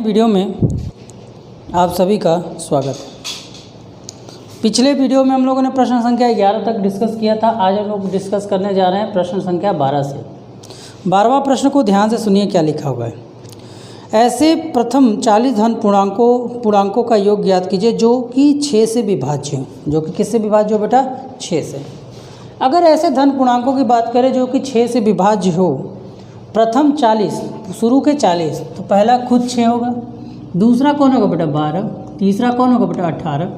Video में आप सभी का स्वागत है। पिछले वीडियो में हम लोगों ने प्रश्न संख्या 11 तक डिस्कस किया था। आज हम लोग डिस्कस करने जा रहे हैं प्रश्न संख्या 12 से। 12वां प्रश्न को ध्यान से सुनिए, क्या लिखा हुआ है। ऐसे प्रथम 40 धन पूर्णांकों का योग ज्ञात कीजिए जो कि 6 से विभाज्य हो। जो कि किससे विभाज्य हो बेटा? 6 से। अगर ऐसे धन पूर्णांकों की बात करें जो कि 6 से विभाज्य हो, प्रथम 40 शुरू के 40, तो पहला खुद 6 होगा, दूसरा कौन होगा बेटा? 12, तीसरा कौन होगा बेटा? 18।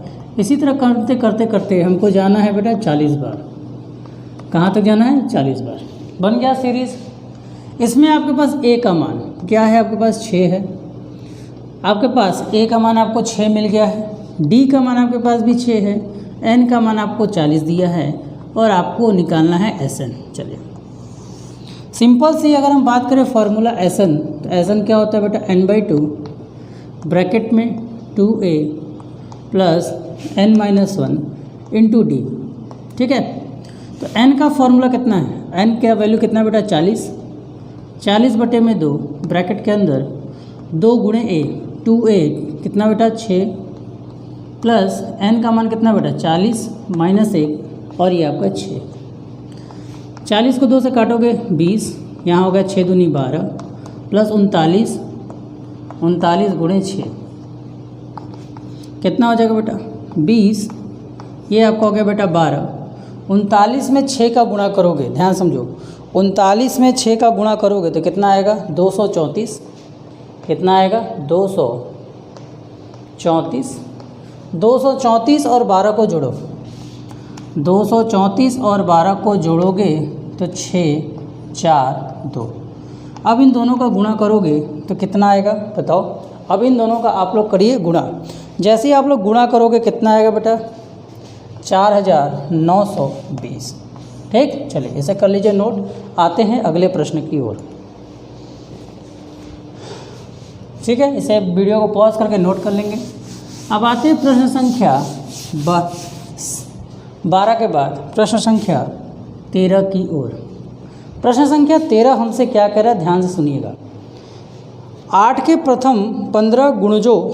इसी तरह करते करते करते हमको जाना है बेटा 40 बार। कहाँ तक जाना है? 40 बार। बन गया सीरीज़। इसमें आपके पास a का मान क्या है? आपके पास 6 है। आपके पास a का मान आपको 6 मिल गया है, d का मान आपके पास भी 6 है, n का मान आपको 40 दिया है और आपको निकालना है Sn। चलिए सिंपल सी अगर हम बात करें फार्मूला Sn, तो Sn क्या होता है बेटा? n/2 ब्रैकेट में 2a plus n-1 into D. ठीक है, तो n का फॉर्मूला कितना है? n का वैल्यू कितना है बेटा? 40/2 ब्रैकेट के अंदर 2 गुणे a, 2a कितना बेटा? 6 प्लस n का मान कितना बेटा? 40 माइनस 1 और ये आपका 6। 40 को 2 से काटोगे 20, यहाँ हो गया 6 दूनी 12 प्लस 39 गुणे 6 कितना हो जाएगा बेटा? 20। ये आपका हो गया बेटा 12। 39 में 6 का गुणा करोगे, ध्यान समझो, 39 में 6 का गुणा करोगे तो कितना आएगा? 234। कितना आएगा? 234। 234 और 12 को जोड़ो, 234 और 12 को जोड़ोगे तो 6, 4, 2। अब इन दोनों का गुणा करोगे तो कितना आएगा बताओ? अब इन दोनों का आप लोग करिए गुणा। जैसे ही आप लोग गुणा करोगे कितना आएगा बेटा? 4920। ठीक, चलिए इसे कर लीजिए नोट। आते हैं अगले प्रश्न की ओर। ठीक है, इसे वीडियो को पॉज करके नोट कर लेंगे। अब आते हैं प्रश्न संख्या 12 के बाद प्रश्न संख्या 13 की ओर। प्रश्न संख्या 13 हमसे क्या कह रहा है? ध्यान से सुनिएगा। 8 के प्रथम 15 गुणजों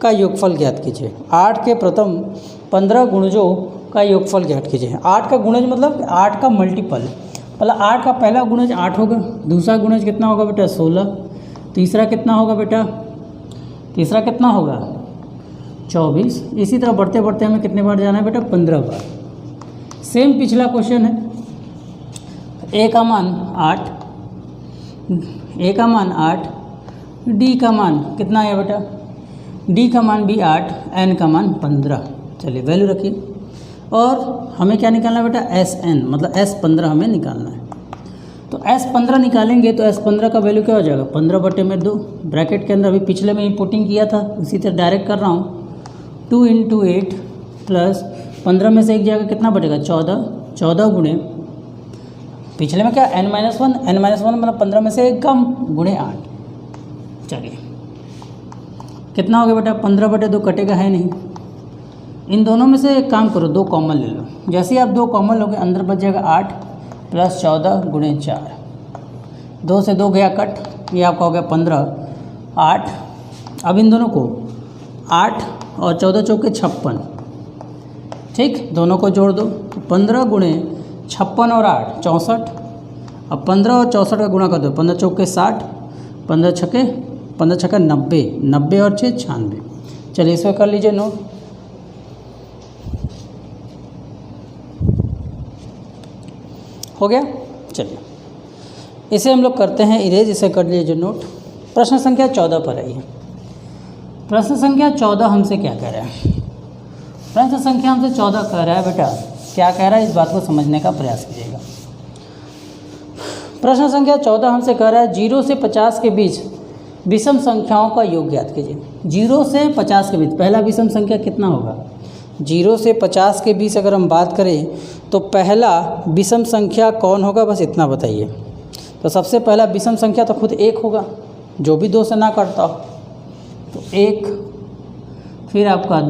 का योगफल ज्ञात कीजिए। 8 के प्रथम 15 गुणजों का योगफल ज्ञात कीजिए। 8 का गुणज मतलब 8 का मल्टीपल, मतलब 8 का पहला गुणज 8 होगा, दूसरा गुणज कितना होगा बेटा? 16, तीसरा कितना होगा बेटा? तीसरा कितना होगा? 24। इसी तरह बढ़ते बढ़ते हमें कितने बार जाना है बेटा? 15 बार। सेम पिछला क्वेश्चन है। a का मान 8, a का मान 8, d का मान कितना है बेटा? d का मान भी 8, n का मान 15। चलिए वैल्यू रखिए और हमें क्या निकालना है बेटा? Sn, मतलब S15 हमें निकालना है। तो S15 निकालेंगे तो S15 का वैल्यू क्या हो जाएगा? 15/2 ब्रैकेट के अंदर अभी पिछले में ही पुटिंग किया था, इसी तरह डायरेक्ट कर रहा हूँ। 2 × 8 प्लस 15 में से एक जाएगा कितना बचेगा? 14 गुणे पिछले में क्या? n-1 मतलब 15 में से एक कम गुणे 8। चलिए कितना हो गया बेटा? 15/2 कटेगा है नहीं। इन दोनों में से एक काम करो, 2 कॉमन ले लो। जैसे ही आप 2 कॉमन लोगे अंदर बच जाएगा 8 प्लस 14 गुणे 4। 2 से 2 गया कट, ये आपका हो गया 15, 8। अब इन दोनों को 8 और 14 चौके 56। ठीक, दोनों को जोड़ दो, 15 गुणे 56 और 8 64। अब 15 और 64 का गुणा कर दो, 15 चौके 60, 15 छक्के 90, 90 और 6 96। चलिए इसमें कर लीजिए नोट। हो गया। चलिए इसे हम लोग करते हैं इरेज, इसे कर लीजिए नोट। प्रश्न संख्या 14 पर आइए। प्रश्न संख्या 14 हमसे क्या कह रहा है? प्रश्न संख्या हमसे 14 कह रहा है बेटा, क्या कह रहा है इस बात को समझने का प्रयास कीजिएगा। प्रश्न संख्या 14 हमसे कह रहा है 0 से 50 के बीच विषम संख्याओं का योग ज्ञात कीजिए। 0 से 50 के बीच पहला विषम संख्या कितना होगा? 0 से 50 के बीच अगर हम बात करें तो पहला विषम संख्या कौन होगा? बस इतना बताइए। तो सबसे पहला विषम संख्या तो खुद 1 होगा, जो भी 2 से ना कटता हो। तो 1, फिर आपका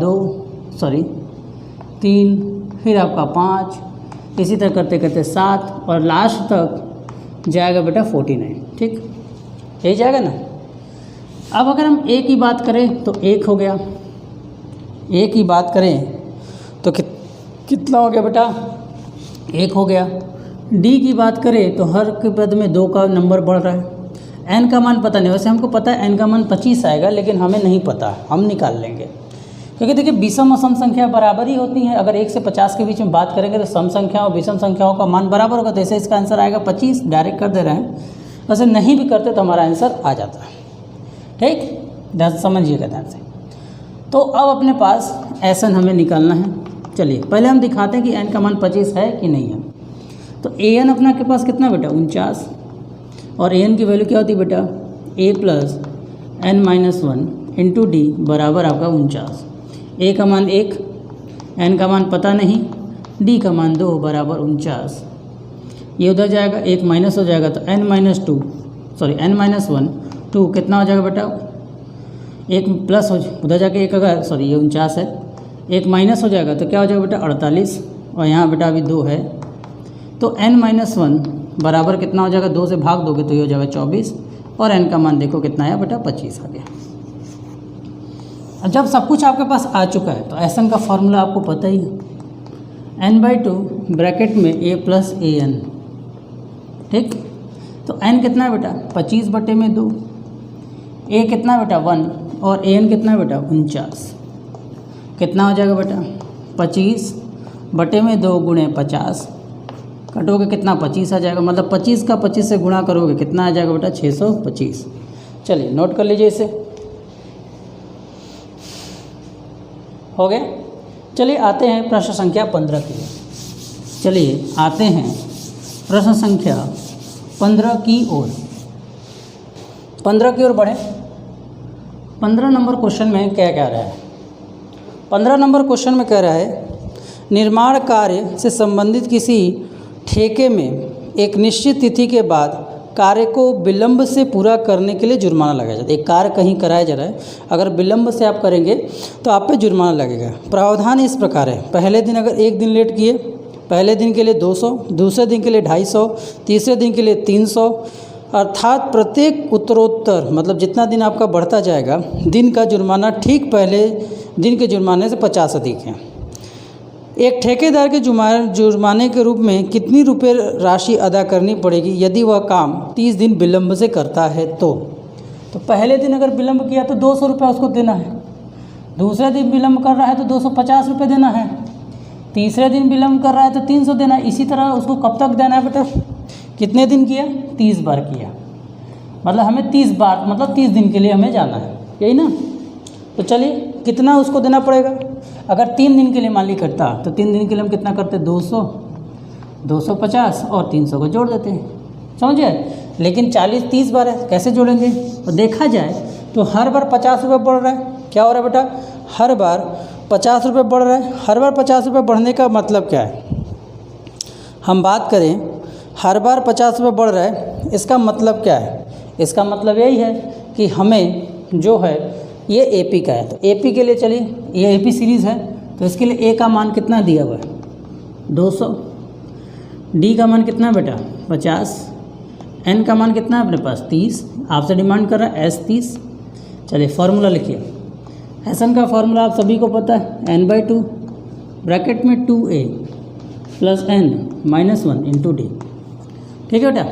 3, फिर आपका 5, इसी तरह करते करते 7 और लास्ट तक जाएगा बेटा 49। ठीक, यही जाएगा ना? अब अगर हम ए की बात करें तो 1 हो गया, ए की बात करें तो कितना हो गया बेटा, 1 हो गया। डी की बात करें तो हर के पद में 2 का नंबर बढ़ रहा है। एन का मान पता नहीं, वैसे हमको पता है एन का मान 25 आएगा, लेकिन हमें नहीं पता, हम निकाल लेंगे, क्योंकि देखिए विषम और सम संख्या बराबर ही होती हैं। अगर 1 से 50 के बीच में बात करेंगे तो सम संख्या और विषम संख्याओं का मान बराबर होगा, तो ऐसे इसका आंसर आएगा 25। डायरेक्ट कर दे रहे हैं, वैसे नहीं भी करते तो हमारा आंसर आ जाता है। ठीक, ध्यान समझिएगा ध्यान से। तो अब अपने पास एन हमें निकालना है। चलिए पहले हम दिखाते हैं कि एन का मान 25 है कि नहीं है। तो ए एन अपना के पास कितना बेटा, 49, और ए एन की वैल्यू क्या होती है बेटा, A plus N minus 1 into D बराबर आपका 49। ए का मान 1, एन का मान पता नहीं, डी का मान 2 बराबर 49। ये उधर जाएगा, 1 माइनस हो जाएगा तो एन माइनस 1 2 कितना हो जाएगा बेटा, 1 प्लस हो उधर जाके 1 अगर ये 49 है, 1 माइनस हो जाएगा तो क्या हो जाएगा बेटा 48, और यहाँ बेटा अभी 2 है, तो n माइनस 1 बराबर कितना हो जाएगा, 2 से भाग दोगे तो ये हो जाएगा 24, और n का मान देखो कितना आया बेटा 25 आ गया। अब जब सब कुछ आपके पास आ चुका है तो एसन का फॉर्मूला आपको पता ही है, n/2 ब्रैकेट में a प्लस ए एन। ठीक, तो n कितना है बेटा 25/2, a कितना है बेटा 1, और an कितना है बेटा 49। कितना हो जाएगा बेटा 25/2 गुणे 50, कटोगे कितना 25 आ जाएगा, मतलब 25 का 25 से गुणा करोगे कितना आ जाएगा बेटा 625। चलिए नोट कर लीजिए इसे, हो गया। चलिए आते हैं प्रश्न संख्या 15 की। चलिए आते हैं प्रश्न संख्या 15 की ओर। 15 की ओर बढ़े। 15 नंबर क्वेश्चन में क्या कह रहा है, 15 नंबर क्वेश्चन में कह रहा है निर्माण कार्य से संबंधित किसी ठेके में एक निश्चित तिथि के बाद कार्य को विलंब से पूरा करने के लिए जुर्माना लगाया जाता है। एक कार्य कहीं कराया जा रहा है, अगर विलंब से आप करेंगे तो आप पे जुर्माना लगेगा। प्रावधान इस प्रकार है, पहले दिन अगर 1 दिन लेट किए, पहले दिन के लिए 200, दूसरे दिन के लिए 250, तीसरे दिन के लिए 300, अर्थात प्रत्येक उत्तरोत्तर मतलब जितना दिन आपका बढ़ता जाएगा दिन का जुर्माना ठीक पहले दिन के जुर्माने से 50 अधिक है। एक ठेकेदार के जुर्माने के रूप में कितनी रुपये राशि अदा करनी पड़ेगी यदि वह काम 30 दिन विलंब से करता है तो पहले दिन अगर विलंब किया तो 200 रुपये उसको देना है, दूसरे दिन विलंब कर रहा है तो 250 रुपये देना है, तीसरे दिन विलंब कर रहा है तो 300 देना है। इसी तरह उसको कब तक देना है बेटा, कितने दिन किया, 30 बार किया, मतलब हमें 30 बार मतलब 30 दिन के लिए हमें जाना है, यही ना। तो चलिए कितना उसको देना पड़ेगा, अगर 3 दिन के लिए मान ली करता तो 3 दिन के लिए हम कितना करते, 200, 250 और 300 को जोड़ देते हैं, समझिए। लेकिन 40-30 बार है, कैसे जोड़ेंगे, तो देखा जाए तो हर बार 50 रुपये बढ़ रहा है। क्या हो रहा है बेटा, हर बार 50 रुपये बढ़ रहा है। हर बार 50 रुपये बढ़ने का मतलब क्या है, हम बात करें हर बार 50 रुपये बढ़ रहा है, इसका मतलब क्या है, इसका मतलब यही है कि हमें जो है ये एपी का है, तो एपी के लिए चलिए ये एपी सीरीज़ है तो इसके लिए ए का मान कितना दिया हुआ है 200, डी का मान कितना है बेटा 50, एन का मान कितना है अपने पास 30, आपसे डिमांड कर रहा है एस 30। चलिए फार्मूला लिखिए, एसन का फार्मूला आप सभी को पता है, n/2 ब्रैकेट में 2a plus n minus 1 into D. ठीक है बेटा,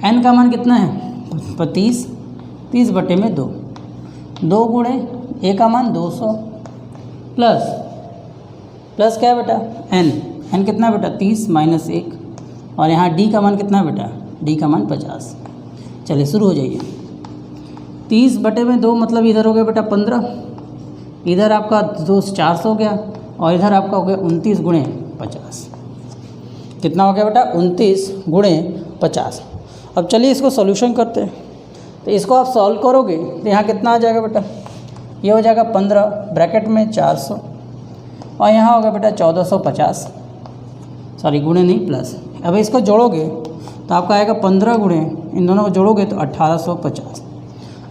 n का मान कितना है 30, 30/2, 2 गुणे ए का मान 200 प्लस क्या है बेटा n कितना है बेटा 30 माइनस 1, और यहाँ डी का मान कितना है बेटा, डी का मान 50। चलिए शुरू हो जाइए, 30/2 मतलब इधर हो गया बेटा 15, इधर आपका 400 हो गया, और इधर आपका हो गया 29 गुणे 50। कितना हो गया बेटा 29 गुणे 50। अब चलिए इसको सॉल्यूशन करते हैं, तो इसको आप सॉल्व करोगे तो यहाँ कितना आ जाएगा बेटा, ये हो जाएगा 15 ब्रैकेट में 400, और यहाँ होगा बेटा 1450, सॉरी गुणे नहीं प्लस। अब इसको जोड़ोगे तो आपका आएगा 15 गुणे, इन दोनों को जोड़ोगे तो 1850।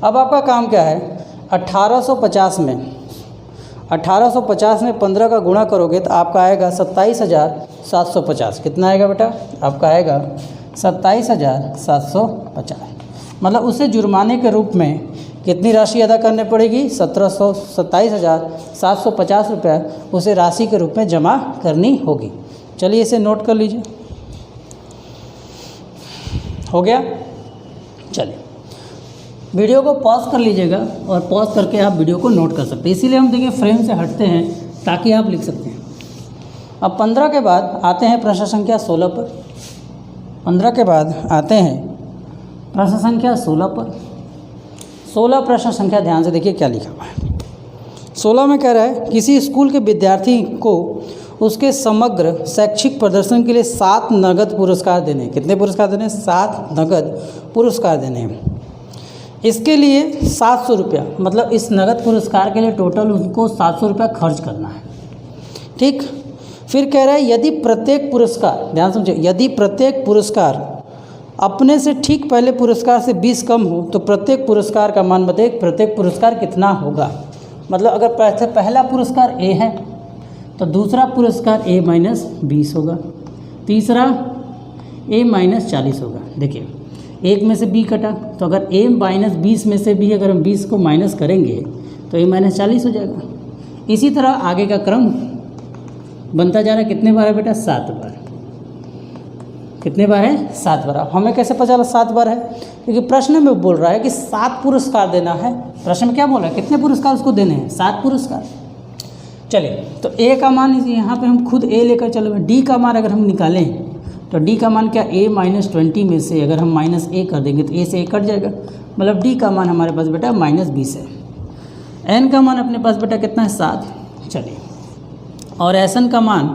अब आपका काम क्या है, 1850 में 15 का गुणा करोगे तो आपका आएगा 27,750। कितना आएगा बेटा, आपका आएगा 27,750। मतलब उसे जुर्माने के रूप में कितनी राशि अदा करनी पड़ेगी? 27,750 रुपये उसे राशि के रूप में जमा करनी होगी। चलिए इसे नोट कर लीजिए। हो गया? चलिए वीडियो को पॉज कर लीजिएगा और पॉज करके आप वीडियो को नोट कर सकते हैं। इसीलिए हम देखिए फ्रेम से हटते हैं ताकि आप लिख सकते हैं। अब 15 के बाद आते हैं प्रश्न संख्या 16 पर। 15 के बाद आते हैं प्रश्न संख्या 16 पर। 16 प्रश्न संख्या ध्यान से देखिए क्या लिखा हुआ है। 16 में कह रहा है किसी स्कूल के विद्यार्थी को उसके समग्र शैक्षिक प्रदर्शन के लिए 7 नगद पुरस्कार देने। कितने पुरस्कार देने? 7 नगद पुरस्कार देने हैं। इसके लिए 700 रुपया, मतलब इस नगद पुरस्कार के लिए टोटल उनको 700 रुपया खर्च करना है। ठीक, फिर कह रहा है यदि प्रत्येक पुरस्कार, ध्यान समझिए, यदि प्रत्येक पुरस्कार अपने से ठीक पहले पुरस्कार से 20 कम हो तो प्रत्येक पुरस्कार का मान बताइए, प्रत्येक पुरस्कार कितना होगा। मतलब अगर पहला पुरस्कार ए है तो दूसरा पुरस्कार A माइनस 20 होगा, तीसरा A माइनस 40 होगा। देखिए एक में से B कटा तो अगर A माइनस 20 में से भी अगर हम 20 को माइनस करेंगे तो A माइनस 40 हो जाएगा। इसी तरह आगे का क्रम बनता जा रहा है। कितने बार है बेटा? 7 बार। कितने बार है? 7 बार। अब हमें कैसे पता चला 7 बार है? क्योंकि प्रश्न में बोल रहा है कि 7 पुरस्कार देना है। प्रश्न में क्या बोल रहा है? कितने पुरस्कार उसको देने हैं? 7 पुरस्कार। चलिए तो A का मान यहाँ पे हम खुद A लेकर चलो। D का मान अगर हम निकालें तो D का मान क्या? A माइनस 20 में से अगर हम माइनस A कर देंगे तो A से A कट जाएगा, मतलब D का मान हमारे पास बेटा माइनस 20 है। N का मान अपने पास बेटा कितना है? 7। चलिए और SN का मान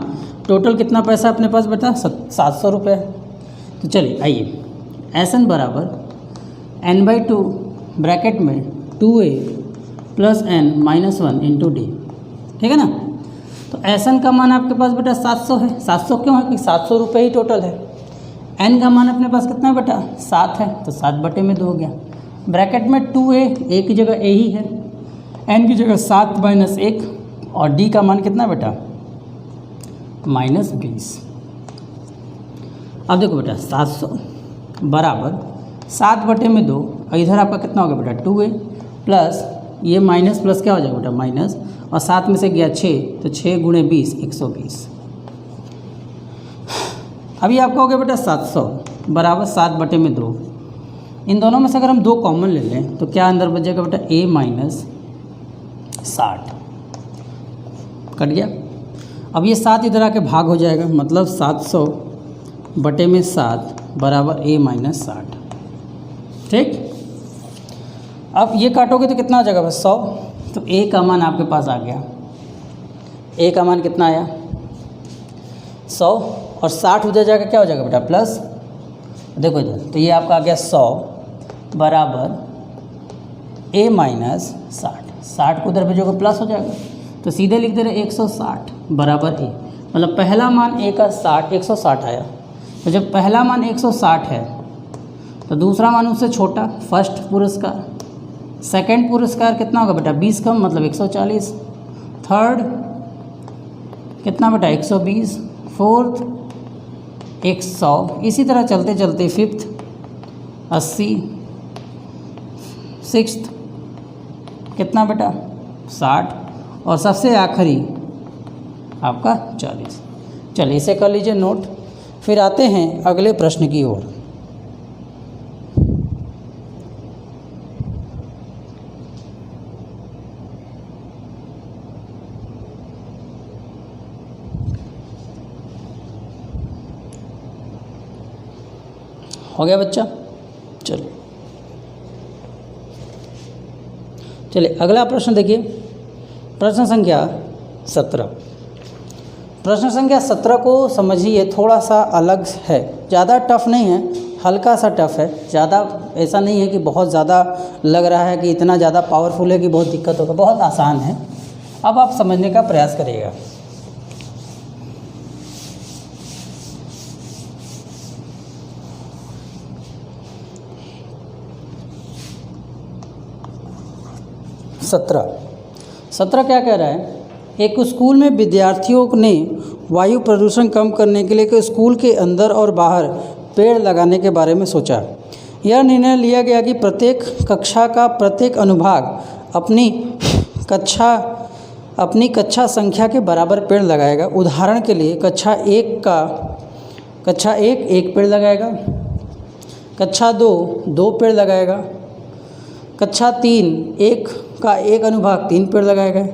टोटल कितना पैसा अपने पास बेटा? 700 रुपये है। तो चलिए आइए SN बराबर n/2 ब्रैकेट में 2A plus N minus 1 into D। ठीक है ना? तो SN का मान आपके पास बेटा 700 है। 700 क्यों है? क्योंकि 700 रुपये ही टोटल है। N का मान अपने पास कितना है बेटा? 7 है, तो 7/2 हो गया। ब्रैकेट में 2A, A की जगह A ही है, N की जगह 7 माइनस 1 और D का मान कितना बेटा? माइनस 20। अब देखो बेटा 700 बराबर 7/2 और इधर आपका कितना होगा बेटा? 2A प्लस ये माइनस प्लस क्या हो जाएगा बेटा? माइनस, और 7 में से गया 6 तो 6 गुणे 20 120। अभी आपका हो गया बेटा 700 बराबर 7/2। इन दोनों में से अगर हम 2 कॉमन ले लें तो क्या अंदर बच जाएगा बेटा? A माइनस 60 कट गया। अब ये 7 इधर आके भाग हो जाएगा, मतलब 700/7 बराबर A माइनस 60। ठीक, अब ये काटोगे तो कितना हो जाएगा बस? 100। तो A का मान आपके पास आ गया। A का मान कितना आया? 100 और 60 उधर जाकर क्या हो जाएगा बेटा? प्लस। देखो इधर तो ये आपका आ गया 100 बराबर A माइनस 60। 60 को उधर भेजोगे प्लस हो जाएगा, तो सीधे लिख दे रहे 160 बराबर A। मतलब पहला मान A का 160 आया। तो जब पहला मान 160 है तो दूसरा मान उससे छोटा, फर्स्ट पुरस्कार। सेकंड पुरस्कार कितना होगा बेटा? 20 कम, मतलब 140। थर्ड कितना बेटा? 120। फोर्थ 100। इसी तरह चलते चलते फिफ्थ 80। सिक्स्थ कितना बेटा? 60 और सबसे आखिरी आपका 40। चलिए इसे कर लीजिए नोट। फिर आते हैं अगले प्रश्न की ओर। हो गया बच्चा? चलिए अगला प्रश्न देखिए, प्रश्न संख्या 17। प्रश्न संख्या 17 को समझिए, थोड़ा सा अलग है, ज़्यादा टफ नहीं है, हल्का सा टफ है। ज़्यादा ऐसा नहीं है कि बहुत ज़्यादा लग रहा है कि इतना ज़्यादा पावरफुल है कि बहुत दिक्कत होगा, बहुत आसान है। अब आप समझने का प्रयास करिएगा। सत्रह क्या कह रहा है? एक स्कूल में विद्यार्थियों ने वायु प्रदूषण कम करने के लिए स्कूल के अंदर और बाहर पेड़ लगाने के बारे में सोचा। यह निर्णय लिया गया कि प्रत्येक कक्षा का प्रत्येक अनुभाग अपनी कक्षा संख्या के बराबर पेड़ लगाएगा। उदाहरण के लिए कक्षा एक पेड़ लगाएगा, कक्षा 2 पेड़ लगाएगा, कक्षा 3 एक का एक अनुभाग 3 पेड़ लगाएगा,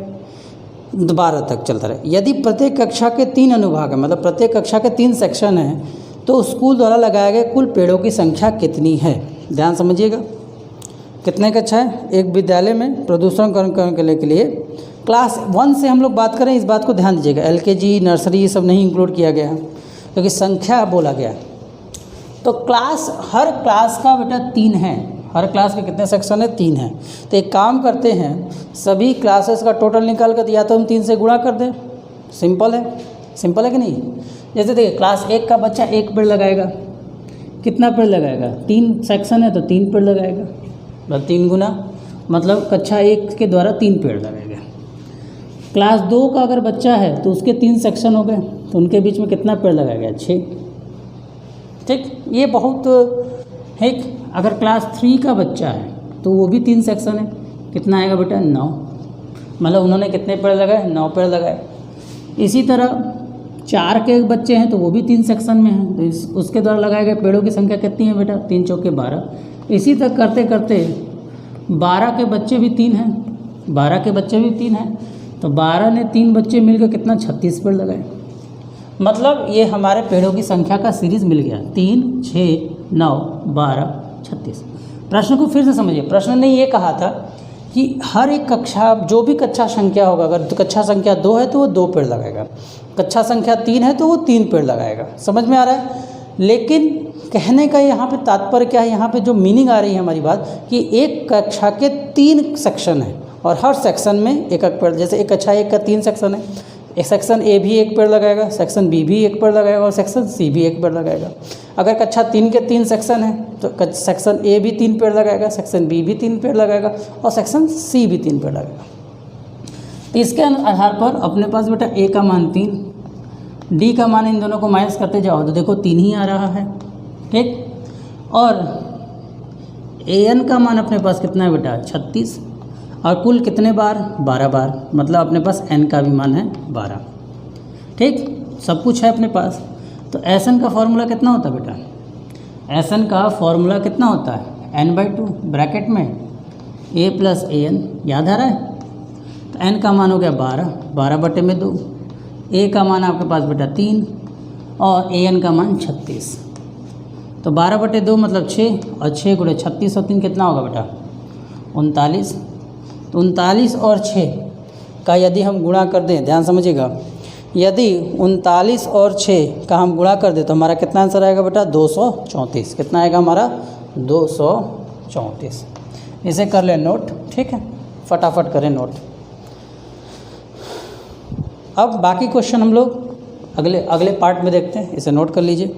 12 तक चलता रहे। यदि प्रत्येक कक्षा के 3 अनुभाग है, मतलब प्रत्येक कक्षा के 3 सेक्शन हैं, तो स्कूल द्वारा लगाए गए कुल पेड़ों की संख्या कितनी है? ध्यान समझिएगा। कितने कक्षा है एक विद्यालय में प्रदूषण कम करने के लिए? क्लास 1 से हम लोग बात करें, इस बात को ध्यान दीजिएगा। LKG नर्सरी ये सब नहीं इंक्लूड किया गया है क्योंकि संख्या बोला गया। तो हर क्लास का बेटा 3 है। हर क्लास के कितने सेक्शन है? 3 है। तो एक काम करते हैं, सभी क्लासेस का टोटल निकाल कर या तो हम 3 से गुणा कर दें। सिंपल है कि नहीं? जैसे देखिए क्लास 1 का बच्चा 1 पेड़ लगाएगा, कितना पेड़ लगाएगा? 3 सेक्शन है तो 3 पेड़ लगाएगा, मतलब 3 गुना, मतलब कक्षा 1 के द्वारा 3 पेड़ लगाएगा। क्लास 2 का अगर बच्चा है तो उसके 3 सेक्शन हो गए, तो उनके बीच में कितना पेड़ लगाएगा? 6। ठीक, ये बहुत है। अगर क्लास 3 का बच्चा है तो वो भी 3 सेक्शन है, कितना आएगा बेटा? 9। मतलब उन्होंने कितने पेड़ लगाए? 9 पेड़ लगाए। इसी तरह 4 के बच्चे हैं तो वो भी 3 सेक्शन में हैं, तो उसके द्वारा लगाए गए पेड़ों की संख्या कितनी है बेटा? 3 चौके 12। इसी तक करते करते 12 के बच्चे भी 3 हैं, 12 के बच्चे भी 3 हैं, तो 12 ने 3 बच्चे मिलकर कितना? 36 पेड़ लगाए। मतलब ये हमारे पेड़ों की संख्या का सीरीज़ मिल गया, 3, 6, 9, 12, 36। प्रश्न को फिर से समझिए। प्रश्न ने ये कहा था कि हर एक कक्षा, जो भी कक्षा संख्या होगा, अगर कक्षा संख्या 2 है तो वो 2 पेड़ लगाएगा, कक्षा संख्या 3 है तो वो 3 पेड़ लगाएगा। समझ में आ रहा है? लेकिन कहने का यहाँ पे तात्पर्य क्या है, यहाँ पे जो मीनिंग आ रही है हमारी बात, कि एक कक्षा के 3 सेक्शन हैं और हर सेक्शन में एक पेड़। जैसे एक कक्षा 1 का 3 सेक्शन है, एक सेक्शन A भी 1 पेड़ लगाएगा, सेक्शन B भी 1 पेड़ लगाएगा और सेक्शन C भी 1 पेड़ लगाएगा। अगर कक्षा 3 के 3 सेक्शन है तो सेक्शन A भी 3 पेड़ लगाएगा, सेक्शन B भी 3 पेड़ लगाएगा और सेक्शन C भी 3 पेड़ लगाएगा। तो इसके आधार पर अपने पास बेटा A का मान 3, D का मान, इन दोनों को माइनस करते जाओ तो देखो 3 ही आ रहा है। ठीक, और AN का मान अपने पास कितना है बेटा? 36। और कुल कितने बार? 12 बार, मतलब अपने पास N का भी मान है 12। ठीक, सब कुछ है अपने पास। तो SN का फॉर्मूला कितना होता है बेटा? SN का फॉर्मूला कितना होता है? n/2 ब्रैकेट में A + AN, याद आ रहा है? तो N का मान हो गया 12, 12/2। A का मान आपके पास बेटा 3 और AN का मान 36। तो 12/2 मतलब 6, और 6 × 36 और 3 कितना होगा बेटा? 39। तो 39 और 6 का यदि हम गुणा कर दें, ध्यान समझिएगा, यदि 39 और 6 का हम गुणा कर दें तो हमारा कितना आंसर आएगा बेटा? 234। कितना आएगा हमारा? 234। इसे कर लें नोट। ठीक है, फटाफट करें नोट। अब बाकी क्वेश्चन हम लोग अगले पार्ट में देखते हैं, इसे नोट कर लीजिए।